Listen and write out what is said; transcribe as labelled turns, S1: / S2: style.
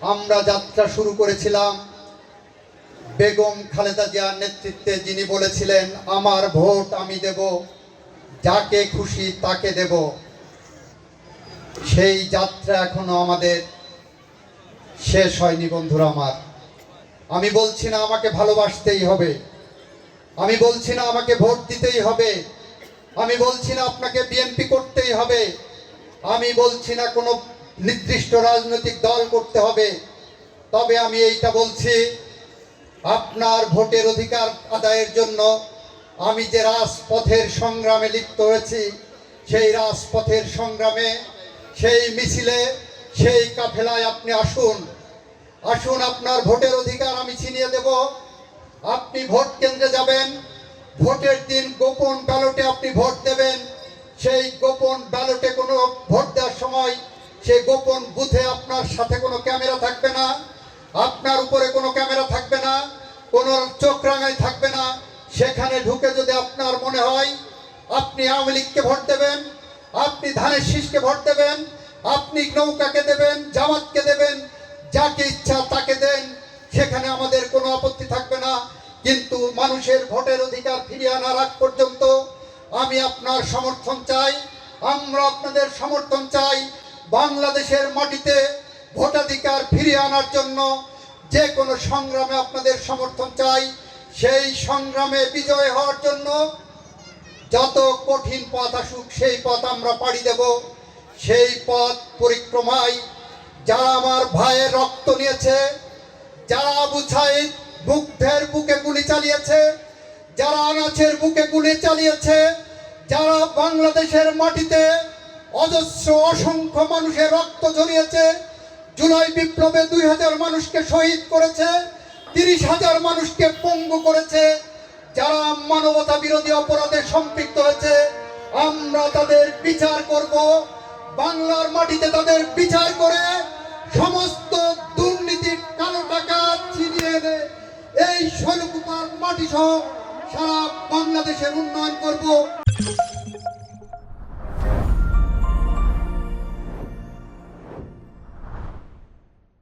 S1: আমরা যাত্রা শুরু করেছিলাম বেগম খালেদা জিয়ার নেতৃত্বে, যিনি বলেছিলেন আমার ভোট আমি দেব, যাকে খুশি তাকে দেব। সেই যাত্রা এখনো আমাদের শেষ হয়নি বন্ধুরা আমার। আমি বলছি না আমাকে ভালোবাসতেই হবে, আমি বলছি না আমাকে ভোট দিতেই হবে, আমি বলছি না আপনাকে বিএনপি করতেই হবে, আমি বলছি না কোনো নির্দিষ্ট রাজনৈতিক দল করতে হবে। তবে আমি এইটা বলছি, আপনার ভোটের অধিকার আদায়ের জন্য আমি যে রাজপথের সংগ্রামে লিপ্ত হয়েছি, সেই রাজপথের সংগ্রামে, সেই মিছিলে, সেই কাফেলায় আপনি আসুন। আসুন, আপনার ভোটের অধিকার আমি ছিনিয়ে দেব। আপনি ভোট কেন্দ্রে যাবেন, ভোটের দিন গোপন ব্যালটে আপনি ভোট দেবেন। সেই গোপন ব্যালটে কোনো ভোট দেওয়ার সময় সেই গোপন বুথে আপনার সাথে কোনো ক্যামেরা থাকবে না, আপনার উপরে কোনো ক্যামেরা থাকবে না, কোনো চোখ রাঙাই থাকবে না। সেখানে ঢুকে যদি আপনার মনে হয় আপনি আওয়ামী লীগকে ভোট দেবেন, আপনি ধানের শীষকে ভোট দেবেন, আপনি নৌকাকে দেবেন, জামাতকে দেবেন, যাকে ইচ্ছা তাকে দেন, সেখানে আমাদের কোনো আপত্তি থাকবে না। কিন্তু মানুষের ভোটের অধিকার ফিরিয়ে আনার আগ পর্যন্ত আমি আপনার সমর্থন চাই, আমরা আপনাদের সমর্থন চাই। বাংলাদেশের মাটিতে ভোটাধিকার ফিরিয়ে আনার জন্য যে কোনো সংগ্রামে আপনাদের সমর্থন চাই। সেই সংগ্রামে বিজয় হওয়ার জন্য যত কঠিন পথ আসুক সেই পথ আমরা পাড়ি দেব। সেই পথ পরিক্রমায় যারা আমার ভাইয়ের রক্ত নিয়েছে, যারা আবু সাঈদ মুগ্ধের বুকে গুলি চালিয়েছে, যারা আনাচের বুকে গুলি চালিয়েছে, যারা বাংলাদেশের মাটিতে অজস্র অসংখ্য মানুষের রক্ত ঝরিয়েছে, জুলাই বিপ্লবে 2000 মানুষকে শহীদ করেছে, 30,000 মানুষকে পঙ্গু করেছে, যারা মানবতা বিরোধী অপরাধে সম্পৃক্ত হয়েছে, আমরা তাদের বিচার করব। বাংলার মাটিতে তাদের বিচার করে সমস্ত দুর্নীতির কালো টাকা ছিনিয়ে এনে এই শৈলকুপার মাটি সহ সারা বাংলাদেশের উন্নয়ন করব।